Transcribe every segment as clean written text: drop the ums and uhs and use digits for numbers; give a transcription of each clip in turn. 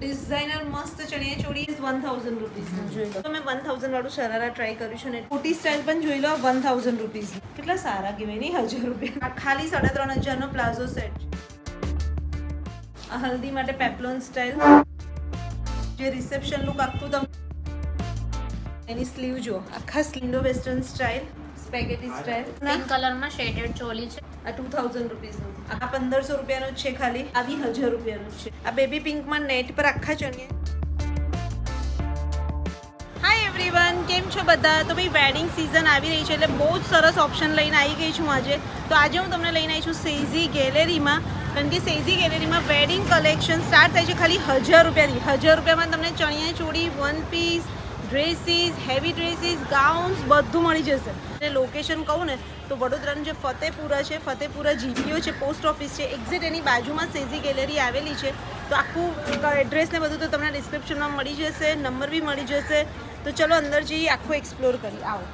Designer મસ્ત chaniya choli 1000 rupees જોઈ લો. તો મેં 1000 વાળું શરારા ટ્રાય કર્યું છે ને કુર્તી સ્ટાઇલ પણ જોઈ લો 1000 રૂપીસ. કેટલા સારા કહેવાય નહીં 1000 રૂપિયા. આ ખાલી 3500 નો પ્લાઝો સેટ. આ હલ્દી માટે પેપ્લોન સ્ટાઇલ જે રિસેપ્શન લુક આખું તમે એની સ્લીવ જો આખા સ્લિન્ડો western style spaghetti style pink કલરમાં શેડેડ ચોલી છે. આ 2000 રૂપીસનું. આ 1500 રૂપિયાનું જ છે ખાલી. આ બી 1000 રૂપિયાનું છે. આ બેબી પિંકમાં નેટ પર આખા ચણિયા. હાય એવરીવન, કેમ છો બધા? તો ભાઈ વેડિંગ સિઝન આવી રહી છે એટલે બહુ જ સરસ ઓપ્શન લઈને આવી ગઈ છું આજે. તો આજે હું તમને લઈને આવી છું સેઝી ગેલેરીમાં, કારણ કે સેઝી ગેલેરીમાં વેડિંગ કલેક્શન સ્ટાર્ટ થાય છે ખાલી 1000 રૂપિયાથી. 1000 રૂપિયામાં તમને chaniya choli, one piece, dresses, heavy dresses, gowns બધું મળી જશે. અને લોકેશન કહું ને તો વડોદરાનું જે ફતેપુરા છે, ફતેપુરા જીપીઓ છે, પોસ્ટ ઓફિસ છે, એક્ઝેક્ટ એની બાજુમાં સેઝી ગેલેરી આવેલી છે. તો આખું એડ્રેસ ને બધું તો તમને ડિસ્ક્રિપ્શનમાં મળી જશે, નંબર બી મળી જશે. તો ચલો અંદર જઈએ, આખું એક્સપ્લોર કરી. આવો.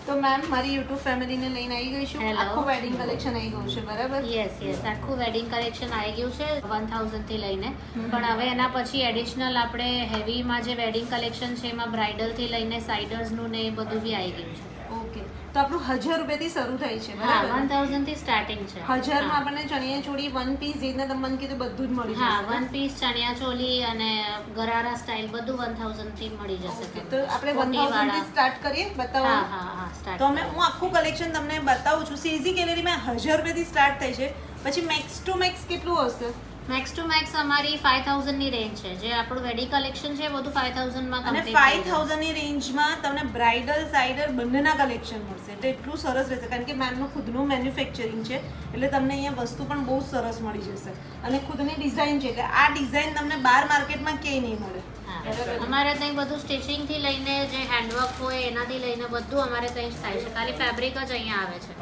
તો મેમ મારી યુટ્યુબ ફેમિલીને લઈને આવી ગઈ છું. આખું વેડિંગ કલેક્શન આવી ગયું છે, બરાબર? યસ આખું વેડિંગ કલેક્શન આવી ગયું છે 1000 થી લઈને. પણ હવે એના પછી એડિશનલ આપણે હેવીમાં જે વેડિંગ કલેક્શન છે એમાં બ્રાઇડલ થી લઈને સાઇડર્સનું ને એ બધું બી આવી ગયું છે. ઓકે, તો આપણું 1000 રૂપિયાથી શરૂ થાય છે, હા, બરાબર? 1000 થી સ્ટાર્ટિંગ છે. 1000 માં આપણને ચણિયા ચોળી, વન પીસ, જે રીતના તમે મને કીધું બધું જ મળી હા, જશે. વન પીસ, ચણિયા ચોલી અને ગરારા સ્ટાઇલ બધું 1000 થી મળી જશે Okay, તમને. તો આપણે મોટી 1000 થી વાળા. સ્ટાર્ટ કરીએ, બતાવો. હા હા હા સ્ટાર્ટ. તો અમે હું આખું કલેક્શન તમને બતાવું છું. સેઝી ગેલેરીમાં 1000 રૂપિયાથી સ્ટાર્ટ થાય છે. પછી મેક્સ ટુ મેક્સ કેટલું હશે? મેક્સ ટુ મેક્સ અમારી 5000 ની રેન્જ છે. જે આપણું વેડિંગ કલેક્શન છે એ બધું 5000 માં અને કમ્પ્લીટ થઈ જશે. 5000 ની રેન્જમાં તમને બ્રાઇડલ, સાઇડર બંનેના કલેક્શન મળશે. એટલે એટલું સરસ રહેશે, કારણ કે મેમનું ખુદનું મેન્યુફેક્ચરિંગ છે એટલે તમને અહીંયા વસ્તુ પણ બહુ સરસ મળી જશે. અને ખુદની ડિઝાઇન છે કે આ ડિઝાઇન તમને બહાર માર્કેટમાં ક્યાંય નહીં મળે. હા. અમારે ત્યાં બધું સ્ટિચિંગ થી લઈને જે હેન્ડવર્ક હોય એનાથી લઈને બધું અમારે ત્યાં જ થાય છે. ખાલી ફેબ્રિક જ અહીંયા આવે છે.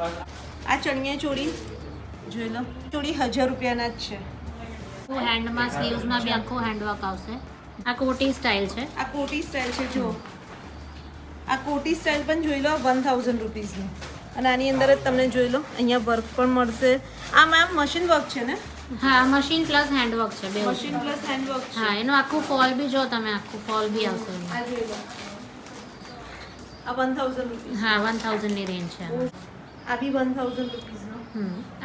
આ ચણિયા ચોળી જોઈ લો, ચોળી 1000 રૂપિયાના જ છે. હેન્ડમાં સ્લીવ્સમાં બી આખું હેન્ડવર્ક આવશે. આ કોટી સ્ટાઇલ છે. આ કોટી સ્ટાઇલ છે, જો આ કોટી સ્ટાઇલ પણ જોઈ લો 1000 રૂપીસની. અને આની અંદર જ તમને જોઈ લો અહીંયા વર્ક પણ મળશે. આ મેમ મશીન વર્ક છે ને? હા, મશીન પ્લસ હેન્ડવર્ક છે બે. મશીન પ્લસ હેન્ડવર્ક છે. હા, એનું આખું ફોલ બી જો તમે, આખું ફોલ બી આવશે એનું. આ જોઈ લો, આ 1000 રૂપીસ. હા, 1000 ની રેન્જ છે. આ બી 1000 રૂપીસનો.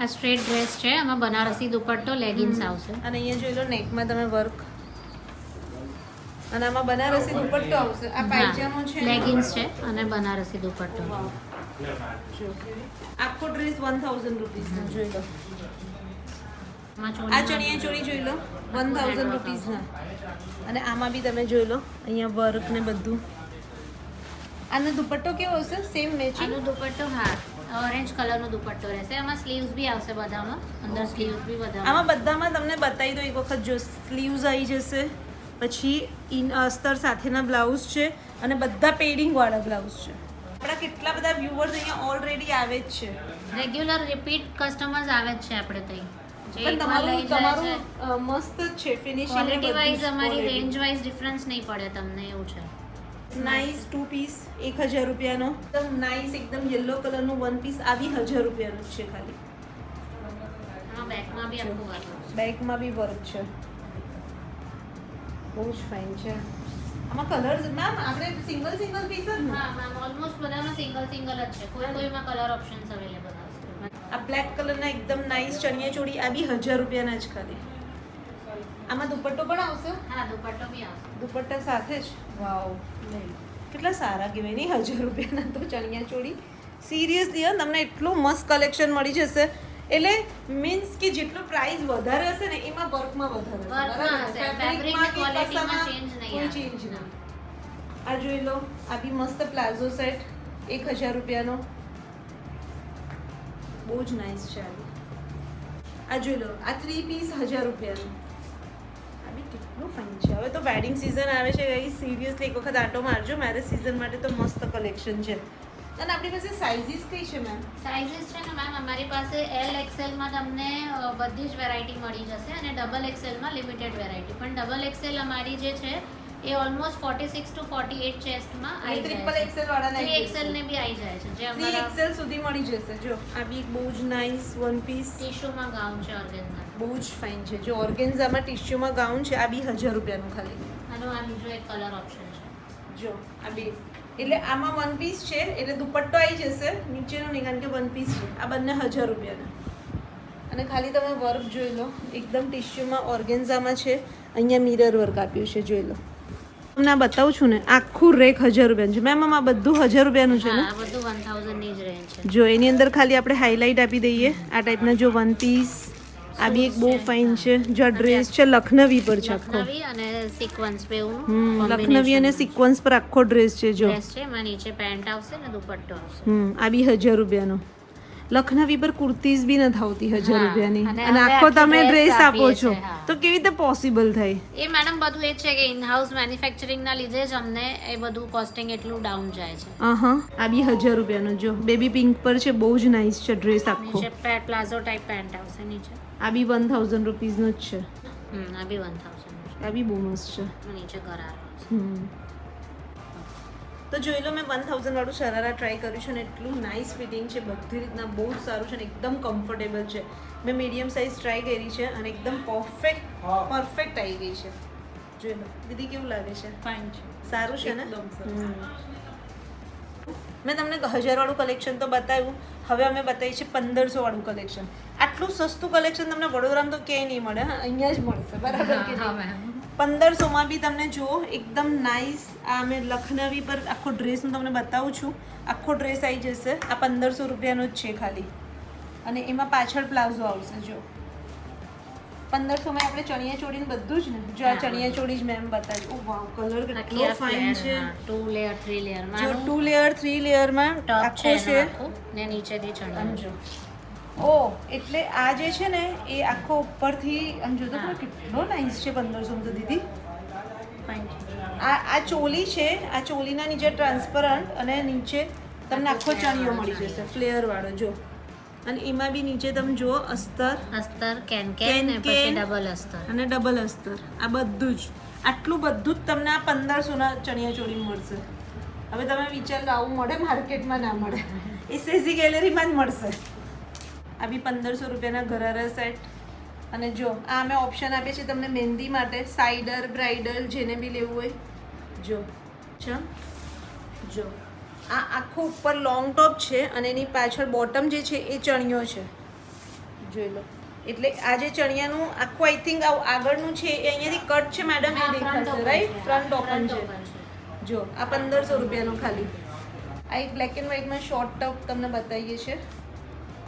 આ સ્ટ્રેટ ડ્રેસ છે, એમાં બનારસી દુપટ્ટો, લેગિન્સ આવશે. અને અહીંયા જોઈ લો નેકમાં તમે વર્ક, અને આમાં બનારસી દુપટ્ટો આવશે. આ પાયજામો છે, લેગિન્સ છે અને બનારસી દુપટ્ટો. જો આખો ડ્રેસ 1000 રૂપીસનો જોઈ લો. એમાં આ ચણિયા ચોળી જોઈ લો 1000 રૂપીસના. અને આમાં બી તમે જોઈ લો અહીંયા વર્ક ને બધું. આનો દુપટ્ટો કેવો હશે? Same matching. આનો દુપટ્ટો, હા, ઓરેન્જ કલરનો દુપટ્ટો રહેશે. એમાં સ્લીવ્સ બી આવશે બધામાં. અંદર સ્લીવ્સ બી બધામાં. આમાં બધામાં તમને બતાવી દો એક વખત. જો સ્લીવ્સ આવી જશે, પછી અસ્તર સાથેના બ્લાઉઝ છે, અને બધા પેડિંગ વાળા બ્લાઉઝ છે. આપણા કેટલા બધા વ્યુઅર્સ અહીંયા ઓલરેડી આવે જ છે. રેગ્યુલર રિપીટ કસ્ટમર્સ આવે જ છે આપણે ત્યાં. જે પણ એકવાર લઈ જાય છે. તમારું મસ્ત જ છે ફિનિશિંગ. ક્વોલિટી વાઇઝ અમારી રેન્જ વાઇઝ ડિફરન્સ નહીં પડે તમને, એવું છે. નાઇસ ટુ પીસ 1000 રૂપિયાનો. એકદમ નાઇસ, એકદમ યલો કલરનું વન પીસ. આ બી 1000 રૂપિયાનું જ છે ખાલી. આમાં બેકમાં બી આખું વર્ક આવશે. બેકમાં બી વર્ક છે, બહુ જ ફાઇન છે. આમાં કલર મેમ આપણે સિંગલ પીસ જ ને? હા, મેમ ઓલમોસ્ટ બધામાં સિંગલ જ છે. કોઈમાં કલર ઓપ્શન્સ અવેલેબલ હશે. આ બ્લેક કલરના એકદમ નાઇસ ચણિયા ચોળી. આ બી 1000 રૂપિયાના જ ખાલી. આમાં દુપટ્ટો પણ આવશે? હા, દુપટ્ટો બી આવશે. દુપટ્ટા સાથે જ. વાવ, કેટલા સારા કહેવાય નહીં 1000 રૂપિયાના તો ચણિયા ચોળી. સિરિયસલી તમને એટલું મસ્ત કલેક્શન મળી જશે. એટલે મીન્સ કે જેટલું પ્રાઇસ વધારે હશે ને એમાં વર્કમાં વધારે હશે. વર્કમાં હશે. ફેબ્રિકની કે ક્વોલિટીમાં કશામાં ચેન્જ નહીં કોઈ આવે. ચેન્જ નહીં. આ જોઈ લો, આ બી મસ્ત પ્લાઝો સેટ 1000 રૂપિયાનો. બહુ જ નાઇસ છે આ બી. આ જોઈ લો, આ 3 પીસ 1000 રૂપિયાનું. આ બી કેટલું ફાઇન છે. હવે તો વેડિંગ સિઝન આવે છે, સિરિયસલી એક વખત આટો મારજો. મેરેજ સિઝન માટે તો મસ્ત કલેક્શન છે. અને આપણી પાસે સાઇઝીસ કઈ છે મેમ? સાઇઝીસ છે ને મેમ, અમારી પાસે એલ એક્સેલમાં તમને બધી જ વેરાયટી મળી જશે અને ડબલ એક્સેલમાં લિમિટેડ વેરાયટી. પણ ડબલ એક્સેલ અમારી જે છે એ ઓલમોસ્ટ 46 to 48 ચેસ્ટમાં આવી ટ્રિપલ જાય એક્સેલ વાળા છે નાખી 3XL ને બી આવી જાય છે જે 3 અમારા એક્સેલ સુધી મળી જશે. જો આ બી બહુ જ નાઇસ વન પીસ, ટીશ્યુમાં ગાઉન છે ઓર્ગેન્ઝા. બહુ જ ફાઇન છે. જો ઓર્ગેન્ઝામાં ટીશ્યુમાં ગાઉન છે. આ બી 1000 રૂપિયાનું ખાલી. આનો આ બીજો એક કલર ઓપ્શન છે. જો આ બે એટલે આમાં વન પીસ છે એટલે દુપટ્ટો આવી જશે, નીચેનો નહીં કારણ કે વન પીસ છે. આ બંને 1000 રૂપિયાના. અને ખાલી તમે વર્ક જોઈ લો, એકદમ ટિશ્યુમાં ઓર્ગેન્ઝામાં છે. અહીંયા મિરર વર્ક આપ્યું છે, જોઈ લો. તમને આ બતાવું છું ને, આખું રેક 1000 રૂપિયાનું છે. મેમ આ બધું 1000 રૂપિયાનું છે ને? હા, આ બધું 1000 ની જ રેન્જ છે. જો એની અંદર ખાલી આપણે હાઇલાઇટ આપી દઈએ આ ટાઈપના. જો વન પીસ, આ બી એક બહુ ફાઇન છે. જો આ ડ્રેસ છે લખનવી પર છે આખો. લખનવી અને સિક્વન્સ બેઉનું લખનવી અને સિક્વન્સ પર આખો ડ્રેસ છે. જો ડ્રેસ છે, એમાં નીચે પેન્ટ આવશે ને દુપટ્ટો આવશે. આ બી 1000 રૂપિયાનો. લખનવી પર કુર્તીઝ બી નથી આવતી 1000 હા, રૂપિયાની, અને અને આપણે આખો આખી તમે dress ડ્રેસ આપો આપીએ છો છે, હા. તો કેવી રીતે પોસિબલ થાય? એ મેડમ બધું એ જ છે કે ઇન હાઉસ મેન્યુફેક્ચરિંગના લીધે જ અમને એ બધું કોસ્ટિંગ એટલું ડાઉન જાય છે. આ બી 1000 રૂપિયાનો. જો બેબી પિંક પર છે, બહુ જ નાઇસ છે ડ્રેસ આખો. નીચે પ્લાઝો ટાઈપ પેન્ટ આવશે નીચે. આ બી 1000 રૂપીસનો જ છે. આ બી 1000 આ બી બહુ મસ્ત છે. નીચે ગરારા આવશે. તો જોઈ લો, મેં 1000 વાળું શરારા ટ્રાય કર્યું છે ને એટલું નાઇસ ફિટિંગ છે, બધી રીતના બહુ જ સારું છે ને એકદમ કમ્ફર્ટેબલ છે. મેં મીડિયમ સાઇઝ ટ્રાય કરી છે અને એકદમ પરફેક્ટ આવી ગઈ છે. જોઈ લો દીદી, કેવું લાગે છે? ફાઇન છે, સારું છે ને? એકદમ સરસ. મેં તમને 1000 વાળું કલેક્શન તો બતાવ્યું, હવે અમે બતાવીએ છીએ 1500 વાળું કલેક્શન. આટલું સસ્તું કલેક્શન તમને વડોદરામાં તો ક્યાંય નહીં મળે. હા, અહીંયા જ મળશે, બરાબર કે હા નહીં? મેમ. 1500માં બી તમને જુઓ એકદમ નાઇસ. આ મેં લખનવી પર આખો ડ્રેસ હું તમને બતાવું છું. આખો ડ્રેસ આવી જશે. આ 1500 રૂપિયાનો જ છે ખાલી. અને એમાં પાછળ પ્લાઝો આવશે. જો 1500માં આપણે ચણિયા ચોળીને બધું જ ને. જો આ ચણિયા ચોળી જ મેમ બતાવી. ઓ વાવ, કલર કેટલો ફાઇન છે. 2 લેયર 3 લેયર જો 2 લેયર 3 લેયરમાં ટોપ છે આખો છે. આખું ને નીચેથી ચણિયા. સમજો. ઓ એટલે આ જે છે ને એ આખો ઉપરથી આમ જો તો ખરો કેટલો નાઇસ છે. 1500 તો દીદી ફાઇન છે. આ ચોલી છે. આ ચોલીના નીચે ટ્રાન્સપરન્ટ અને નીચે તમને આખો ચણિયો મળી જશે ફ્લેયર વાળો. જો અને એમાં બી નીચે તમે જુઓ અસ્તર અસ્તર કેન કેન ને પછી ડબલ અસ્તર. અને ડબલ અસ્તર. આ બધું જ આટલું બધું જ તમને આ 1500ના ચણિયા ચોળી મળશે. હવે તમે વિચારો આવું મળે માર્કેટમાં? ના મળે. એ સેઝી ગેલેરીમાં જ મળશે. આ બી 1500 રૂપિયાના ગરારા સેટ. અને જો આ અમે ઓપ્શન આપીએ છીએ તમને મહેંદી માટે, સાઇડર, બ્રાઇડલ, જેને બી લેવું હોય. જો જો આ આખો ઉપર લોંગ ટોપ છે અને એની પાછળ બોટમ જે છે એ ચણિયો છે. જોઈ લો. એટલે આ જે ચણિયાનું આખું આઈ થિંક આગળનું છે એ અહીંયાથી કટ છે મેડમ, એ દેખાશે રાઈટ? ફ્રન્ટ ઓપન છે. જો આ 1500 રૂપિયાનું ખાલી. આ એક બ્લેક એન્ડ વ્હાઇટમાં શોર્ટ ટોપ તમને બતાવીએ છીએ.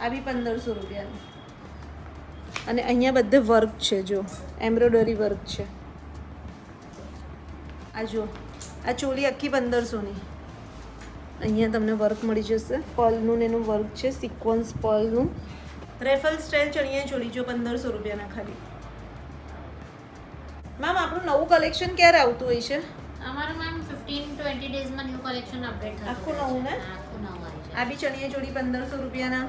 આ બી 1500 રૂપિયાનું. અને અહીંયા બધે વર્ક છે. જો એમ્બ્રોઇડરી વર્ક છે. આ જો આ ચોલી આખી 1500ની. અહીંયા તમને વર્ક મળી જશે. પર્લનું ને એનું વર્ક છે, સિક્વન્સ પર્લનું. રેફલ સ્ટાઇલ ચણિયા ચોલી જો 1500 રૂપિયાના ખાલી. મેમ આપણું નવું કલેક્શન ક્યારે આવતું હોય છે? અમારું મેમ 15-20 ડેઝમાં ન્યૂ કલેક્શન અપડેટ થતું આખું હોય નવું છે. ને? હા, આખું નવું આવી જાય. આ બી ચણિયા ચોળી 1500 રૂપિયાના.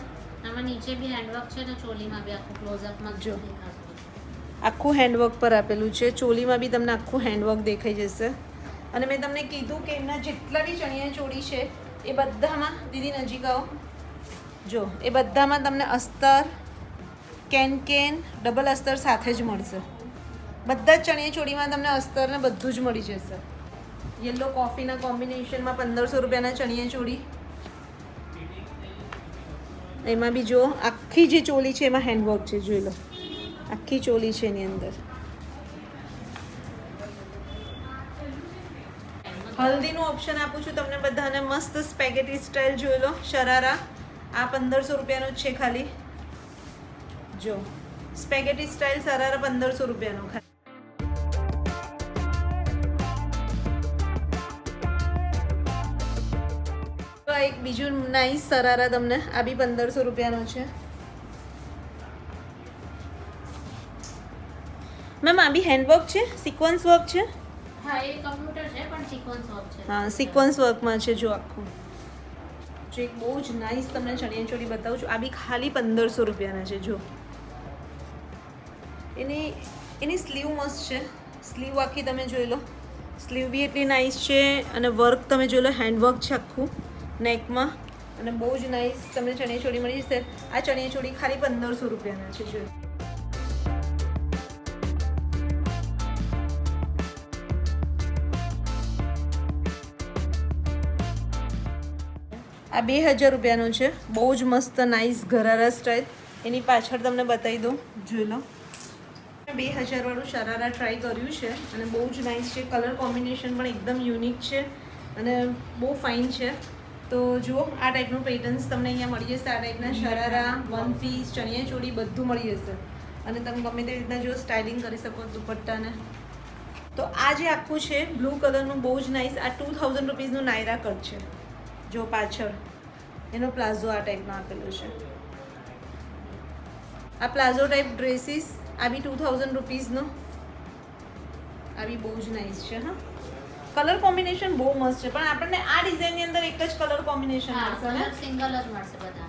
આમાં નીચે બી હેન્ડવર્ક છે ને ચોલીમાં બી આખું ક્લોઝઅપમાં જો. દેખાશે. આખું હેન્ડવર્ક પર આપેલું છે. ચોલીમાં બી તમને આખું હેન્ડવર્ક દેખાઈ જશે. અને મેં તમને કીધું કે એમના જેટલા બી ચણિયા ચોળી છે એ બધામાં, દીદી નજીક આવો, જો એ બધામાં તમને અસ્તર, કેન ડબલ અસ્તર સાથે જ મળશે. બધા જ ચણિયા ચોળીમાં તમને અસ્તર ને બધું જ મળી જશે. યલો કોફીના કોમ્બિનેશનમાં 1500 રૂપિયાના ચણિયા ચોળી. એમાં બી જો આખી જે ચોલી છે એમાં હેન્ડવર્ક છે. જોઈ લો, આખી ચોલી છે એની અંદર. હલ્દીનું ઓપ્શન આપું છું તમને બધાને. મસ્ત સ્પેગેટી સ્ટાઇલ જોઈ લો શરારા. આ 1500 રૂપિયાનો જ છે ખાલી. જો સ્પેગેટી સ્ટાઇલ શરારા 1500 રૂપિયાનો ખાલી. એક બીજું નાઇસ શરારા તમને. આ બી 1500 રૂપિયાનો છે. મેમ આ બી હેન્ડવર્ક છે, સિક્વન્સ વર્ક છે. હા, એ કમ્પ્યુટર છે પણ સિક્વન્સ વર્ક છે. હા, સિક્વન્સ વર્કમાં છે. જો આખું જો એક બહુ જ નાઇસ તમને ચણિયા ચોળી બતાવું છું. આ બી ખાલી 1500 રૂપિયાના છે. જો એની સ્લીવ મસ્ત છે. સ્લીવ આખી તમે જોઈ લો. સ્લીવ બી એટલી નાઇસ છે અને વર્ક તમે જોઈ લો, હેન્ડવર્ક છે આખું નેકમાં અને બહુ જ નાઇસ તમને ચણિયા ચોળી મળી જશે. આ ચણિયા ચોળી ખાલી 1500 રૂપિયાના છે. જો આ 2000 રૂપિયાનો છે, બહુ જ મસ્ત નાઇસ ગરારા સ્ટાઇલ. એની પાછળ તમને બતાવી દઉં, જોઈ લો. 2000 વાળું શરારા ટ્રાય કર્યું છે અને બહુ જ નાઇસ છે. કલર કોમ્બિનેશન પણ એકદમ યુનિક છે અને બહુ ફાઇન છે. તો જુઓ આ ટાઈપનું પેટર્ન્સ તમને અહીંયા મળી જશે. આ ટાઈપના શરારા, વન પીસ, ચણિયા ચોળી બધું મળી જશે અને તમે ગમે તે રીતના જો સ્ટાઇલિંગ કરી શકો દુપટ્ટાને. તો આ જે આખું છે બ્લુ કલરનું બહુ જ નાઇસ. આ 2000 રૂપીસનું નાયરા કટ છે. જો પાછળ એનો પ્લાઝો આ ટાઈપનો આપેલો છે. આ પ્લાઝો ટાઈપ ડ્રેસીસ, આ બી 2000 રૂપીસનો. આ બી બહુ જ નાઇસ છે. હા, કલર કોમ્બિનેશન બહુ મસ્ત છે, પણ આપણને આ ડિઝાઇનની અંદર એક જ કલર કોમ્બિનેશન મળશે ને? સિંગલ જ મળશે બધા.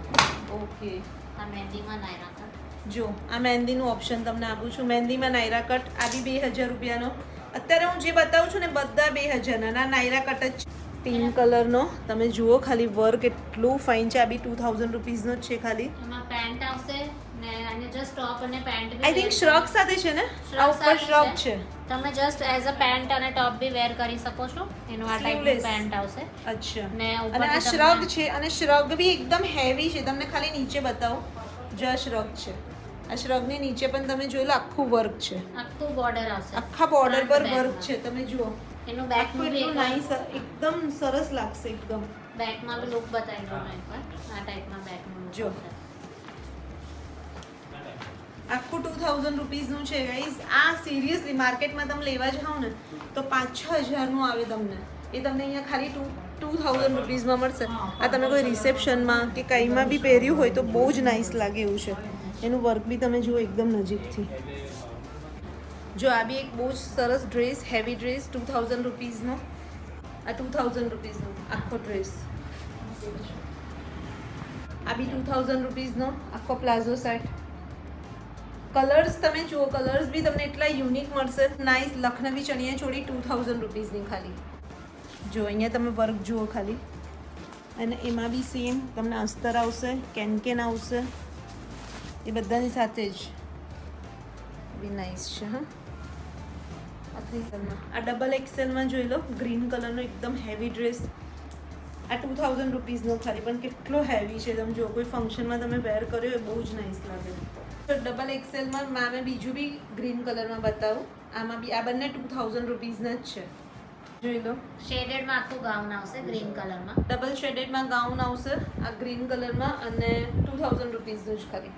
ઓકે, આ મહેંદીમાં નાયરા કટ. જો આ મહેંદીનું ઓપ્શન તમને આપું છું. મહેંદીમાં નાયરા કટ, આ બી 2000 રૂપિયાનો. અત્યારે હું જે બતાવું છું ને બધા 2000 ના નાયરા કટ જ છે. પિંક કલરનો તમે જુઓ, ખાલી વર્ક એટલું ફાઇન છે. આ બી 2000 રૂપીસનો જ છે ખાલી. એમાં પેન્ટ આવશે ને અને જસ્ટ ટોપ અને pant B I think shrug સાથે છે ને? આ ઉપર શ્રગ છે. તમે જસ્ટ એઝ અ પેન્ટ અને ટોપ બી વેર કરી શકો છો. એનું આ ટાઈપનું પેન્ટ આવશે. અચ્છા. ને અને આ શ્રગ છે અને શ્રગ બી એકદમ હેવી છે. તમને ખાલી નીચે બતાવો, જો આ શ્રગ છે. આ શ્રગની નીચે પણ તમે જોઈ લો આખું વર્ક છે. આખું બોર્ડર આવશે. આખા બોર્ડર પર વર્ક છે. તમે જુઓ એનું બેક નું બી નાઈસ, એકદમ સરસ લાગશે. એકદમ બેક માં બી લુક બતાવી દો ને એકવાર. આ ટાઈપમાં બેક નું જો આખું 2000 રૂપીસનું છે ગાઈઝ. આ સિરિયસલી માર્કેટમાં તમે લેવા જાઓ ને તો 5-6 હજારનું આવે તમને. એ તમને અહીંયા ખાલી 2000 રૂપીસમાં મળશે. આ તમે કોઈ રિસેપ્શનમાં કે કંઈમાં બી પહેર્યું હોય તો બહુ જ નાઇસ લાગે એવું છે. એનું વર્ક બી તમે જુઓ એકદમ નજીકથી. જો આ બી એક બહુ જ સરસ ડ્રેસ, હેવી ડ્રેસ 2000 રૂપીસનો. આ 2000 રૂપીસનો આખો ડ્રેસ. આ બી 2000 રૂપીસનો આખો પ્લાઝો સેટ. કલર્સ તમે જુઓ, કલર્સ બી તમને એટલા યુનિક મળશે. નાઇસ લખનવી ચણિયા ચોળી 2000 રૂપીસની ખાલી. જો અહીંયા તમે વર્ક જુઓ ખાલી. અને એમાં બી સેમ તમને અસ્તર આવશે, કેનકેન આવશે, એ બધાની સાથે જ. બી નાઇસ છે. હા, આ ડબલ એક્સેલમાં જોઈ લો, ગ્રીન કલરનો એકદમ હેવી ડ્રેસ. આ 2000 રૂપીસનો ખાલી, પણ કેટલો હેવી છે. તમે જો કોઈ ફંક્શનમાં તમે વેર કર્યો એ બહુ જ નાઇસ લાગે. તો ડબલ એક્સેલમાં મેં બીજું બી ગ્રીન કલરમાં બતાવું. આમાં બી આ બંને 2000 રૂપીસના જ છે. જોઈ લો, શેડેડમાં આખું ગાઉન આવશે ગ્રીન કલરમાં. ડબલ શેડેડમાં ગાઉન આવશે આ ગ્રીન કલરમાં અને 2000 રૂપીસનું જ ખાલી.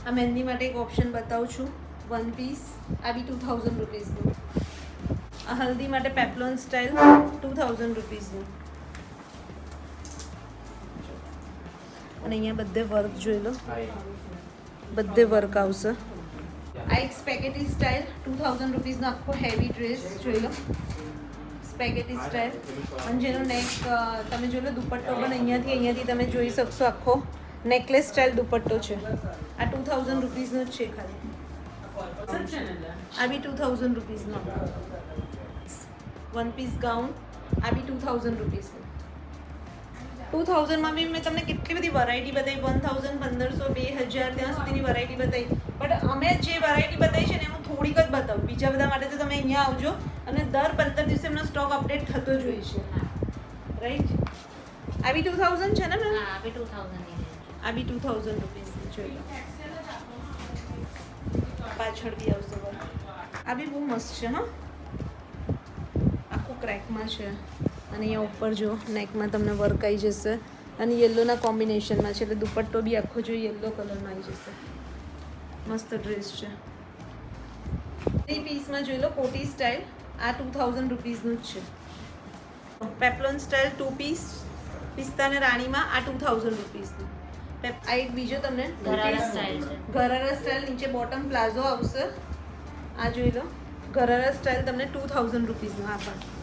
આ મહેંદી માટે એક ઓપ્શન બતાવું છું, વન પીસ. આ બી 2000 રૂપીસનું. આ હલ્દી માટે પેપ્લોન સ્ટાઇલ 2000 રૂપીસનું. અને અહીંયા બધે વર્ક જોઈ લો, બધે વર્ક આવશે. આ એક સ્પેગેટી સ્ટાઇલ 2000 રૂપીસનો આખો હેવી ડ્રેસ જોઈ લો, સ્પેગેટી સ્ટાઇલ. અને જેનો નેક તમે જોઈ લો, દુપટ્ટો પણ અહીંયાથી તમે જોઈ શકશો. આખો નેકલેસ સ્ટાઇલ દુપટ્ટો છે. આ 2000 રૂપીસનો જ છે ખાલી. આ બી 2000 રૂપીસનો વન પીસ ગાઉન. આ બી 2000 રૂપીસનો. 2000માં બી મેં તમને કેટલી બધી વેરાયટી બતાવી. 1000, 1500, 2000 ત્યાં સુધીની વેરાયટી બતાવી. બટ અમે જે વેરાયટી બતાવી છે ને હું થોડીક જ બતાવું. બીજા બધા માટે તો તમે અહીંયા આવજો અને દર 15 દિવસે એમનો સ્ટોક અપડેટ થતો જ હોય છે. રાઈટ. આ બી 2000 છે ને મેમ? હા, આ બી 2000 ની છે. આ બી 2000 રૂપીસની જોઈ લો. પાછળ બી આવશે વર્ક. આ બી બહુ મસ્ત છે. હા, આખું ક્રેકમાં છે અને અહીંયા ઉપર જો નેકમાં તમને વર્ક આવી જશે અને યલોના કોમ્બિનેશનમાં છે. એટલે દુપટ્ટો બી આખો જો યલો કલરનો આવી જશે. મસ્ત ડ્રેસ છે. 3 પીસમાં જોઈ લો, કોટી સ્ટાઇલ. આ 2000 રૂપીસનું જ છે. પેપ્લોન સ્ટાઇલ 2 પીસ, પિસ્તા ને રાણીમાં. આ 2000 રૂપીસનું. આ એક બીજો તમને ગરારા સ્ટાઇલ છે. ગરારા સ્ટાઇલ, નીચે બોટમ પ્લાઝો આવશે. આ જોઈ લો, ગરારા સ્ટાઇલ તમને 2000 રૂપીસનો. આ પણ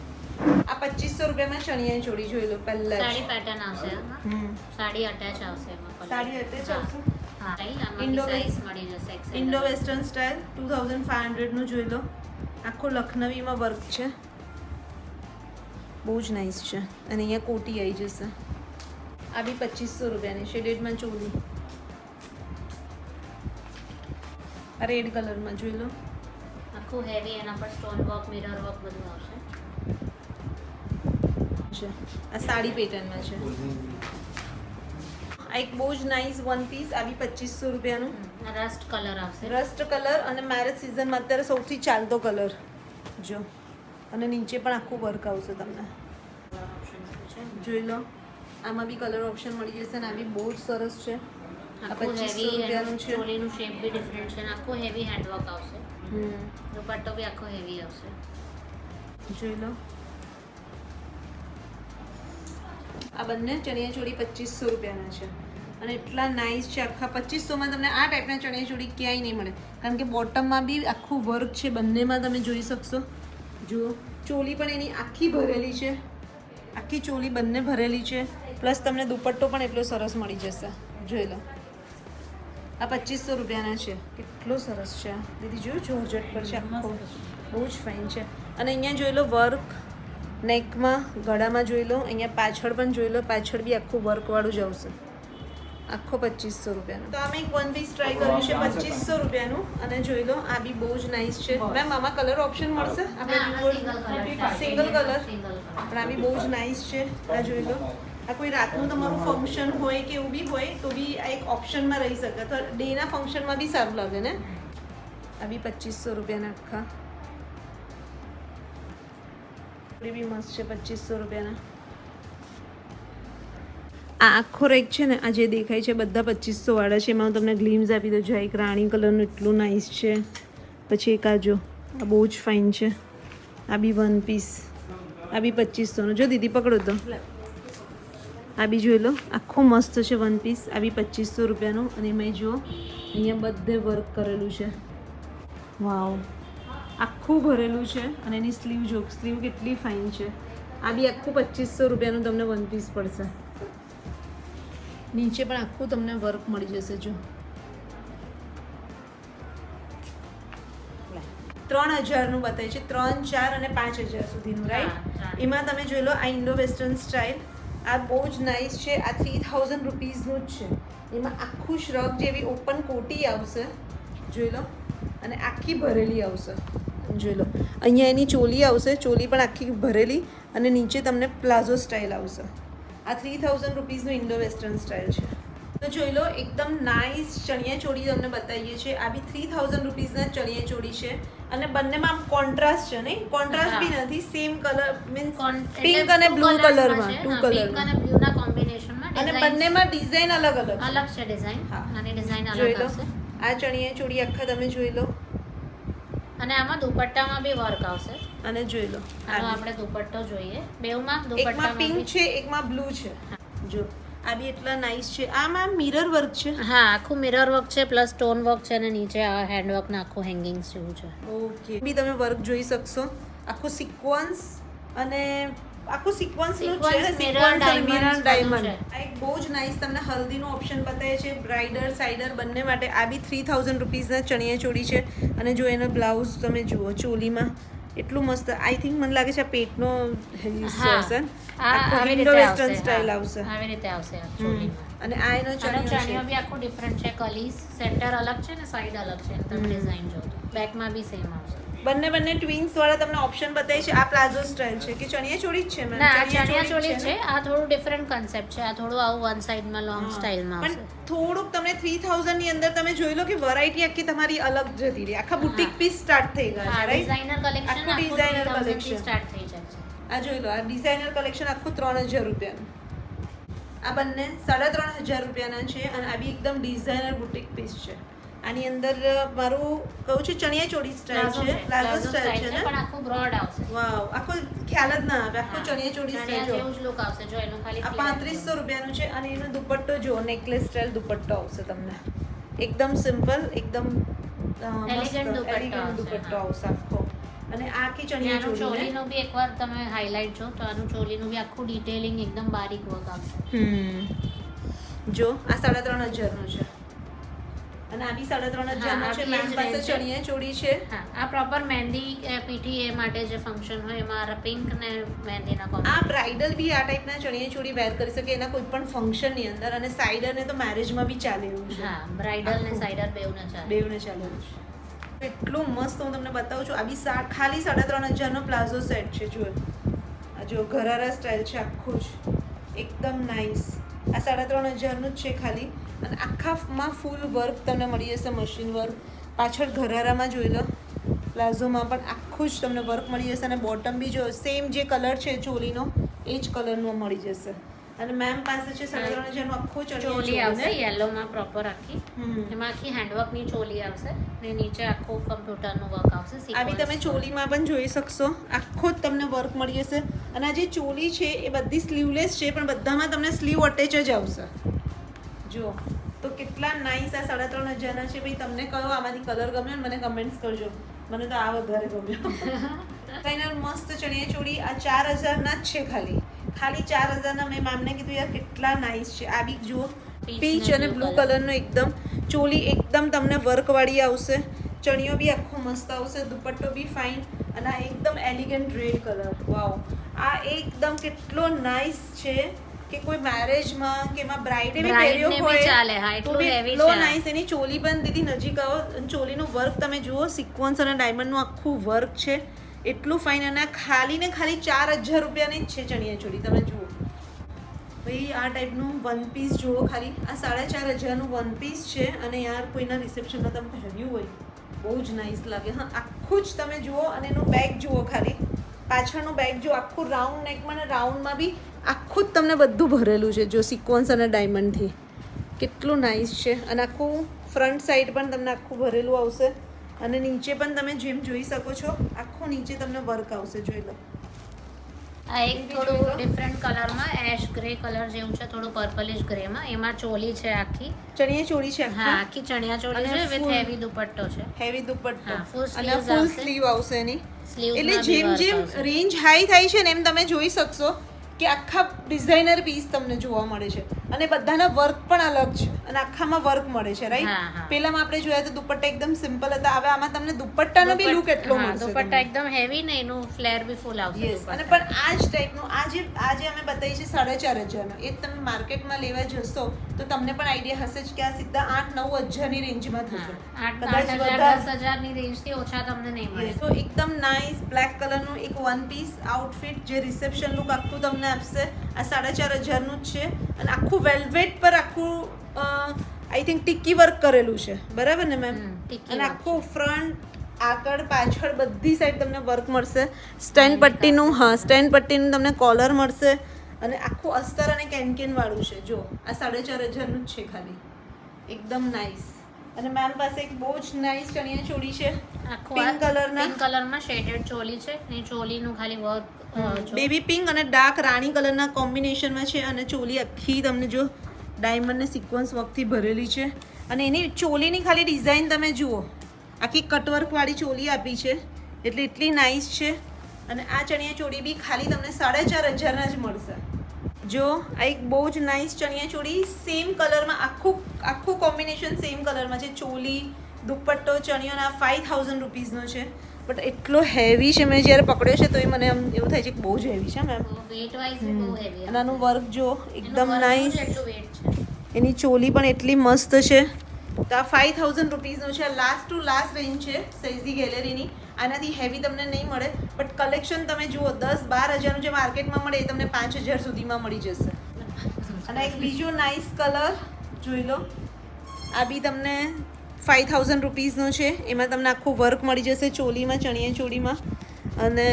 આ 2500 રૂપિયામાં ચણિયા ચોળી જોઈ લો. પહેલા સાડી પેટર્ન આવશે. સાડી અટેચ આવશે એમાં. સાડી અટેચ આવશે. હા, આમાં સાઈઝ મળી જશે. ઇન્ડો વેસ્ટર્ન સ્ટાઇલ 2500 નું જોઈ લો. આખો લખનવીમાં વર્ક છે, બહુ જ નાઇસ છે. અને અહીંયા કોટી આવી જશે. આ બી 2500 રૂપિયાની શેડેડમાં ચોલી. આ રેડ કલરમાં જોઈ લો. આખું હેવી, એના પર સ્ટોન વર્ક, મિરર વર્ક બધું આવશે. છે આ સાડી પેટર્નમાં છે. આ એક બહુ જ નાઇસ વન પીસ, આ બી 2500 રૂપિયાનું. રસ્ટ કલર આવશે. રસ્ટ કલર અને મેરેજ સિઝનમાં અત્યારે સૌથી ચાલતો કલર જો. અને નીચે પણ આખું વર્ક આવશે તમને, જોઈ લો. આમાં બી કલર ઓપ્શન મળી જશે અને આ બી બહુ જ સરસ છે. આ આખું 2500 રૂપિયાનું છે. ચોલીનું શેપ બી ડિફરન્ટ છે. આખું હેવી હેન્ડવર્ક આવશે. દુપટ્ટો બી આખો હેવી આવશે. જોઈ લો. આ બંને ચણિયા ચોળી 2500 રૂપિયાના છે અને એટલા નાઇસ છે. આખા 2500માં તમને આ ટાઈપના ચણિયા ચોળી ક્યાંય નહીં મળે, કારણ કે બોટમમાં બી આખું વર્ક છે. બંનેમાં તમે જોઈ શકશો. જુઓ, ચોલી પણ એની આખી ભરેલી છે, આખી ચોલી બંને ભરેલી છે. પ્લસ તમને દુપટ્ટો પણ એટલો સરસ મળી જશે. જોઈ લો. આ 2500 રૂપિયાના છે. કેટલો સરસ છે દીદી, જો જોરજટ પર છે આખો, બહુ જ ફાઇન છે. અને અહીંયા જોઈ લો વર્ક નેકમાં, ગળામાં જોઈ લો. અહીંયા પાછળ પણ જોઈ લો, પાછળ બી આખું વર્કવાળું જ આવશે. આખો 2500 રૂપિયાનું. તો અમે એક વન પીસ ટ્રાય કર્યું છે 2500 રૂપિયાનું અને જોઈ લો. આ બી બહુ જ નાઇસ છે. મેમ આમાં કલર ઓપ્શન મળશે આપણે? સિંગલ કલર, પણ આ બી બહુ જ નાઇસ છે. આ જોઈ લો. આ કોઈ રાતનું તમારું ફંક્શન હોય કે એવું બી હોય તો બી આ એક ઓપ્શનમાં રહી શકે. તો ડેના ફંક્શનમાં બી સારું લાગે ને. આ બી 2500 રૂપિયાના આખા. બી મસ્ત છે 2500 રૂપિયાના. આ આખો રેક છે ને, આ જે દેખાય છે બધા 2500 વાળા છે. એમાં હું તમને ગ્લીમ્સ આપી દઉં. જો એક રાણી કલરનું એટલું નાઇસ છે. પછી એક આ જો, આ બહુ જ ફાઇન છે. આ બી વન પીસ, આ બી 2500નો. જો દીદી પકડો તો. આ બી જોઈ લો, આખો મસ્ત છે વન પીસ. આ બી 2500 રૂપિયાનું. અને એમાં જુઓ અહીંયા બધે વર્ક કરેલું છે. વાવ, આખું ભરેલું છે. અને એની સ્લીવ જો, સ્લીવ કેટલી ફાઇન છે. આ બી આખું 2500 રૂપિયાનું તમને વન પીસ પડશે. નીચે પણ આખું તમને વર્ક મળી જશે. જો 3000નું બતાવે છે, 3, 4 અને 5000 સુધીનું, રાઈટ? એમાં તમે જોઈ લો આ ઇન્ડો વેસ્ટર્ન સ્ટાઇલ. આ બહુ જ નાઇસ છે. આ 3000 રૂપીઝનું જ છે. એમાં આખું શ્રગ જેવી ઓપન કોટી આવશે. જોઈ લો. અને આખી ભરેલી આવશે. જોઈ લો, અહીંયા એની ચોલી આવશે. ચોલી પણ આખી ભરેલી અને નીચે તમને પ્લાઝો સ્ટાઇલ આવશે. આ 3000 રૂપીઝનું ઇન્ડો વેસ્ટર્ન સ્ટાઇલ છે. તો જોઈ લો, એકદમ નાઇસ ચણિયા ચોળી તમને બતાવીએ છીએ. આ બી 3000 રૂપીઝના ચણિયા ચોળી છે અને બંનેમાં આમ કોન્ટ્રાસ્ટ છે, નહીં? કોન્ટ્રાસ્ટ બી નથી, સેમ કલર, મીન્સ પિંક અને બ્લુ કલરમાં, 2 કલરમાં અને બ્લુના કોમ્બિનેશનમાં. અને બંનેમાં ડિઝાઇન અલગ અલગ છે ડિઝાઇન. આની ડિઝાઇન જોઈ અલગ લો. આવશે. આ ચણિયા ચોળી આખા તમે જોઈ લો. અને આમાં દુપટ્ટામાં બી વર્ક આવશે. અને જોઈ લો, આનો આપણે દુપટ્ટો જોઈએ. બેવમાં એકમાં દુપટ્ટામાં પિંક છે, એકમાં બ્લુ છે. જો આ બી એટલા નાઇસ છે. આમાં મિરર વર્ક છે. હા, આખું મિરર વર્ક છે પ્લસ સ્ટોન વર્ક છે અને નીચે આ હેન્ડ વર્ક ના આખું હેંગિંગ્સ જેવું છે. ઓકે, બી તમે વર્ક જોઈ શકશો. આખું સિક્વન્સ અને આખું સિક્વન્સનું છે. સિક્વન્સ અને મિરર ડાયમંડ. આ એક બહુ જ નાઇસ તમને હલ્દીનો ઓપ્શન બતાવે છે. બ્રાઇડર સાઇડર બંને માટે. આ બી 3000 રૂપીઝના ચણિયા ચોળી છે. અને જો એનો બ્લાઉઝ તમે જુઓ, ચોલીમાં એટલું મસ્ત. આઈ થિંક મને લાગે છે આ પેટનો હિસ્સો હશે. આખો ઇન્ડો વેસ્ટર્ન સ્ટાઇલ આવશે. આવી રીતે આવશે આ ચોલીમાં. અને આ એનો ચણિયો બી આખો ડિફરન્ટ છે. કલીસ સેન્ટર અલગ છે ને સાઈડ અલગ છે. તમે ડિઝાઇન જો તો બેકમાં બી સેમ આવશે. બંને ટ્વિન્સ વાળા તમને ઓપ્શન બતાવે છે. આ પ્લાઝો સ્ટાઇલ છે કે ચણિયા ચોળી જ છે? મેમ ના, આ ચણિયા ચોળી છે. આ થોડું ડિફરન્ટ કન્સેપ્ટ છે. આ થોડું આવું વન સાઈડમાં લોંગ સ્ટાઇલમાં આવશે. પણ થોડુંક તમને 3000 ની અંદર તમે જોઈ લો કે વેરાયટી આખી તમારી અલગ જતી રહી. આખા બુટીક પીસ સ્ટાર્ટ થઈ ગયા છે, રાઈટ? ડિઝાઇનર કલેક્શન આખું ડિઝાઇનર કલેક્શન સ્ટાર્ટ થઈ જાય છે. આ જોઈ લો, આ ડિઝાઇનર કલેક્શન આખું 3000 રૂપિયાનું. આ બંને 3500 રૂપિયાના છે અને આ બી એકદમ ડિઝાઇનર બુટીક પીસ છે. આની અંદર મારું કહું છું ચણિયા ચોળી સ્ટાઇલ છે, પ્લાઝો સ્ટાઇલ છે ને, પણ આખું બ્રોડ આવશે. વાવ, આખો ખ્યાલ જ ના આવે. આખો ચણિયા ચોળી સ્ટાઇલ જો. જેવું જ લુક આવશે. જો એનો ખાલી આ 3500 રૂપિયાનું છે અને એનો દુપટ્ટો જો, નેકલેસ સ્ટાઇલ દુપટ્ટો આવશે તમને. એકદમ સિમ્પલ, એકદમ એલિગન્ટ દુપટ્ટો આવશે આખો. અને આ આખી ચણિયા ચોલીનું બી એકવાર તમે હાઇલાઇટ જો તો આનું ચોલીનું બી આખું ડિટેલિંગ એકદમ બારીક વર્ક આવશે. જો આ 3500 નું છે અને આ બી 3.5 હા, હજારનો આ છે. બી મેમ જ પાસે range છે. ચણિયા ચોળી છે. હા, આ પ્રોપર મહેંદી પીઠી એ માટે જે ફંક્શન હોય એમાં પિંક ને મહેંદીના આ કોમ્બિનેશન. બ્રાઇડલ બી આ ટાઈપના ચણિયા ચોળી વેર કરી શકે એના કોઈ પણ ફંક્શનની અંદર, અને સાઈડર ને તો મેરેજમાં બી ચાલે એવું છે. હા, બ્રાઇડલ ને સાઇડર બેવને ચાલે. બેવને ચાલે એવું છે. એટલું મસ્ત હું તમને બતાવું છું. આ બી ખાલી 3.5 હજારનો પ્લાઝો સેટ છે. જુઓ, આ જો ઘરારા સ્ટાઇલ છે આખું જ, એકદમ નાઇસ. આ 3.5 હજારનું જ છે ખાલી, અને આખામાં ફૂલ વર્ક તમને મળી જશે, મશીન વર્ક. પાછળ ઘરારામાં જોઈ લો, પ્લાઝોમાં પણ આખું જ તમને વર્ક મળી જશે, અને બોટમ બી જો સેમ જે કલર છે ચોલીનો એ જ કલરનો મળી જશે. અને મેમ પાસે છે 3.5 હજારનું આખું ચોલી આવશે ચણિયા યેલોમાં પ્રોપર આખી. ચોળી. એમાં આખી હેન્ડવર્કની ચોલી આવશે ને નીચે આખું કમ્પ્યુટરનું વર્ક આવશે. આ બી તમે ચોલીમાં પણ જોઈ શકશો, આખો જ તમને વર્ક મળી જશે. અને આ જે ચોલી છે એ બધી સ્લીવલેસ છે, પણ બધામાં તમને સ્લીવ અટેચ જ આવશે. જો તો કેટલા નાઇસ આ 3.5 હજારના છે. ભાઈ તમને કયો આમાંથી કલર ગમ્યો મને કમેન્ટ્સ કરજો. મને તો આ વધારે ગમ્યો. ડિઝાઇનર મસ્ત ચણિયા ચોળી આ 4000ના જ છે ખાલી. ખાલી 4000ના. મેં મેમને કીધું યાર કેટલા નાઇસ છે. આ બી જુઓ, પીચ અને બ્લુ કલરનો એકદમ ચોલી એકદમ તમને વર્કવાળી આવશે. ચણિયો બી આખો મસ્ત આવશે, દુપટ્ટો બી ફાઇન, અને આ એકદમ એલિગન્ટ રેડ કલર. વાવ, આ એકદમ કેટલો નાઇસ છે કે કોઈ મેરેજમાં કે એમાં બ્રાઇડે બી પહેર્યો હોય ચાલે. હા, એટલું હેવી એટલો છે. નાઇસ. એની ચોલી પણ દીદી નજીક આવો, ચોલીનું વર્ક તમે જુઓ, સિક્વન્સ અને ડાયમંડનું આખું વર્ક છે, એટલું ફાઇન. અને આ ખાલી ને ખાલી 4000 રૂપિયાની જ છે ચણિયા ચોળી. તમે જુઓ ભાઈ, આ ટાઈપનું વન પીસ જુઓ ખાલી. આ 4500નું વન પીસ છે, અને યાર કોઈના રિસેપ્શનમાં તમે પહેર્યું હોય બહુ જ નાઇસ લાગે. હા, આખું જ તમે જુઓ, અને એનું બેગ જુઓ ખાલી, પાછળનું બેગ જો આખું રાઉન્ડ નેકમાં, અને રાઉન્ડમાં બી આખું જ તમને બધું ભરેલું છે જો સિક્વન્સ અને ડાયમંડથી. કેટલું નાઇસ છે. અને આખું ફ્રન્ટ સાઈડ પણ તમને આખું ભરેલું આવશે, અને નીચે પણ તમે જેમ જોઈ શકો છો આખું નીચે તમને વર્ક આવશે. જોઈ લો, આ એક થોડું ડિફરન્ટ કલરમાં એશ ગ્રે કલર જેવું છે, થોડું પર્પલિશ ગ્રેમાં. એમાં ચોલી છે આખી ચણિયા ચોળી છે. હા, આખી ચણિયા ચોલી છે વિથ હેવી દુપટ્ટો છે. હેવી દુપટ્ટો હા, full અને sleeves ફૂલ આવશે. સ્લીવ આવશે એની. Sleeves એટલે માં બી જેમ work જેમ આવશે. રેન્જ હાઈ થાય છે ને એમ તમે જોઈ શકશો કે આખા ડિઝાઇનર પીસ તમને જોવા મળે છે, અને બધાના વર્ક પણ અલગ છે, અને આખામાં વર્ક મળે છે. હા, હા. રાઈટ, પેલામાં આપણે જોયા તો દુપટ્ટા એકદમ સિમ્પલ હતા, હવે આમાં તમને દુપટ્ટાનો બી લુક એટલો હા, મળશે દુપટ્ટા તમને. એકદમ હેવી ને એનું ફ્લેર બી ફૂલ આવશે. Yes, અને દુપટ્ટા. પણ આ જ ટાઈપનું આજે અમે બતાવી છે 4500નો, એ જ તમે માર્કેટમાં લેવા જશો તો તમને પણ આઈડિયા હશે જ કે આ સીધા 8-9 હજારની રેન્જમાં હા, થશે. 8,000 બધા 10,000 ની રેન્જથી ઓછા તમને નહીં મળે. તો એકદમ નાઇસ બ્લેક કલરનું એક વન પીસ આઉટફિટ, જે રિસેપ્શન લુક આખું તમને આપશે. આ 4500નું જ છે, અને આખું વેલ્વેટ પર આખું આઈ થિંક ટિક્કી વર્ક કરેલું છે, બરાબર ને મેમ? ટિક્કી અને work આખું ફ્રન્ટ, આગળ, પાછળ બધી સાઈડ તમને વર્ક મળશે. સ્ટેન્ડ પટ્ટીનું, હા, સ્ટેન્ડ પટ્ટીનું તમને કોલર મળશે, અને આખું અસ્તર અને કેનકેન વાળું છે. જો આ 4500નું જ છે ખાલી, એકદમ નાઇસ. અને મેમ પાસે એક બહુ જ નાઇસ ચણિયા ચોળી છે, આખું પિંક કલરના. પિંક કલરમાં શેડેડ ચોલી છે ને ચોલીનું ખાલી વર્ક બેબી પિંક અને ડાર્ક રાણી કલરના કોમ્બિનેશનમાં છે, અને ચોલી આખી તમને જો ડાયમંડ ને સિક્વન્સ વર્કથી ભરેલી છે. અને એની ચોલીની ખાલી ડિઝાઇન તમે જુઓ, આખી કટવર્ક વાળી ચોલી આપી છે, એટલે એટલી નાઇસ છે. અને આ ચણિયા ચોળી બી ખાલી તમને 4500ના જ મળશે. જો આ એક બહુ જ નાઇસ ચણિયા ચોળી, સેમ કલરમાં, આખું કોમ્બિનેશન સેમ કલરમાં છે. ચોલી, દુપટ્ટો, ચણિયો, આ 5000 રૂપીસનો છે. બટ એટલો હેવી છે, મેં જ્યારે પકડ્યો છે તો એ મને આમ એવું થાય છે કે બહુ જ હેવી છે મેમ. વેટ વાઇઝ બહુ હેવી. અને આનું વર્ક જો એકદમ નાઇસ. એટલું વેટ છે. એની ચોલી પણ એટલી મસ્ત છે. તો આ 5000 રૂપીસનો છે. લાસ્ટ ટુ લાસ્ટ રેન્જ છે સૈઝી ગેલેરીની. આનાથી હેવી તમને નહીં મળે, બટ કલેક્શન તમે જુઓ 10-12 હજારનું જે માર્કેટમાં મળે એ તમને 5000 સુધીમાં મળી જશે. અને એક બીજો નાઇસ કલર જોઈ લો, આ બી તમને 5000 રૂપીસનો છે. એમાં તમને આખું વર્ક મળી જશે ચોલીમાં, ચણિયા ચોળીમાં. અને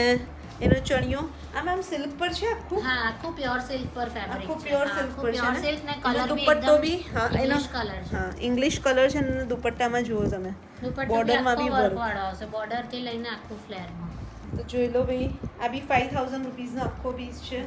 એનો ચણિયો આ મેમ સિલ્ક પર છે આખું. હા, આખું પ્યોર સિલ્ક પર ફેબ્રિક આખું પ્યોર સિલ્ક પર છે. પ્યોર સિલ્ક ને કલર બી દુપટ્ટો બી હા એનો કલર છે. હા ઇંગ્લિશ કલર છે, અને દુપટ્ટામાં જુઓ તમે દુપટ્ટો બોર્ડરમાં બી બી વર્ક વર્ક. વાળો આવશે, બોર્ડર થી લઈને આખું ફ્લેરમાં. તો જોઈ લો ભાઈ, આ બી 5000 રૂપીસનો આખો પીસ છે.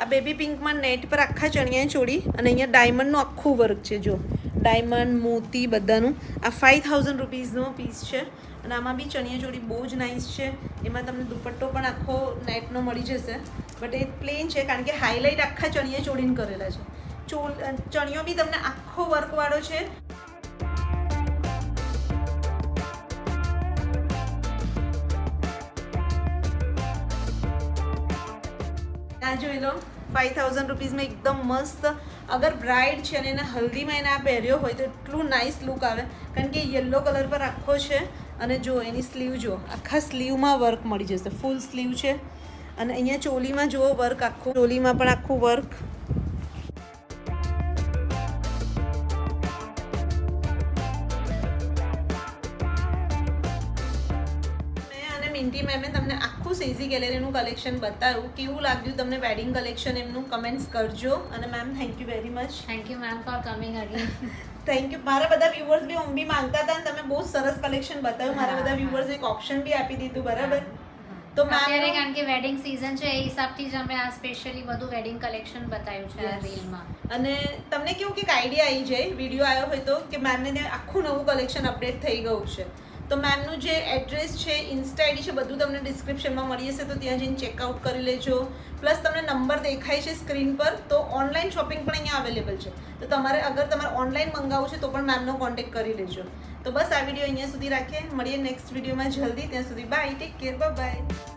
આ બેબી પિંકમાં નેટ પર આખા ચણિયા ચોળી, અને અહીંયા ડાયમંડનું આખું વર્ક છે. જો ડાયમંડ, મોતી બધાનું. આ 5000 રૂપીસનો પીસ છે. અને આમાં બી ચણિયા ચોળી બહુ જ નાઇસ છે. એમાં તમને દુપટ્ટો પણ આખો નેટનો મળી જશે, બટ એ પ્લેન છે કારણ કે હાઇલાઇટ આખા ચણિયા ચોળીને કરેલા છે. ચણિયો બી તમને આખો વર્કવાળો છે. આ જોઈ લો 5000 રૂપીઝમાં એકદમ મસ્ત. અગર બ્રાઇડ છે અને એને હલ્દીમાં એને આ પહેર્યો હોય તો એટલું નાઇસ લુક આવે, કારણ કે યલો કલર પર આખો છે. અને જો એની સ્લીવ જો, આખા સ્લીવમાં વર્ક મળી જશે, ફૂલ સ્લીવ છે. અને અહીંયા ચોલીમાં જુઓ વર્ક આખું, ચોલીમાં પણ આખું વર્ક. મિન્ટી મેમે તમને આખું સેઝી ગેલેરીનું કલેક્શન બતાવ્યું. કેવું લાગ્યું તમને વેડિંગ કલેક્શન એમનું કમેન્ટ્સ કરજો. અને ma'am thank you very much. Thank you ma'am four coming again. Thank you. મારા બધા વ્યુઅર્સ બી બી માંગતા હતા અને તમે બહુ સરસ કલેક્શન બતાવ્યું. મારા બધા વ્યુઅર્સ એક ઓપ્શન બી આપી દીધું, બરાબર? તો અત્યારે કારણ કે વેડિંગ સીઝન છે એ હિસાબથી જ અમે આ સ્પેશિયલી બધું વેડિંગ કલેક્શન બતાવ્યું છે આ રીલમાં. અને તમને કેવું કે આઈડિયા આવી જાય વિડીયો આવ્યો હોય તો કે મેમને ત્યાં આખું નવું કલેક્શન અપડેટ થઈ ગયું છે. તો મેમનું જે એડ્રેસ છે, ઇન્સ્ટા આઈડી છે, બધું તમને ડિસ્ક્રિપ્શનમાં મળી જશે, તો ત્યાં જઈને ચેકઆઉટ કરી લેજો. પ્લસ તમને નંબર દેખાય છે સ્ક્રીન પર, તો ઓનલાઈન શોપિંગ પણ અહીંયા અવેલેબલ છે. તો તમારે અગર તમારે ઓનલાઈન મંગાવવું છે તો પણ મેમનો કોન્ટેક્ટ કરી લેજો. તો બસ આ વિડીયો અહીંયા સુધી રાખીએ. મળીએ નેક્સ્ટ વિડીયોમાં જલ્દી. ત્યાં સુધી બાય, ટેક કેર, બાય.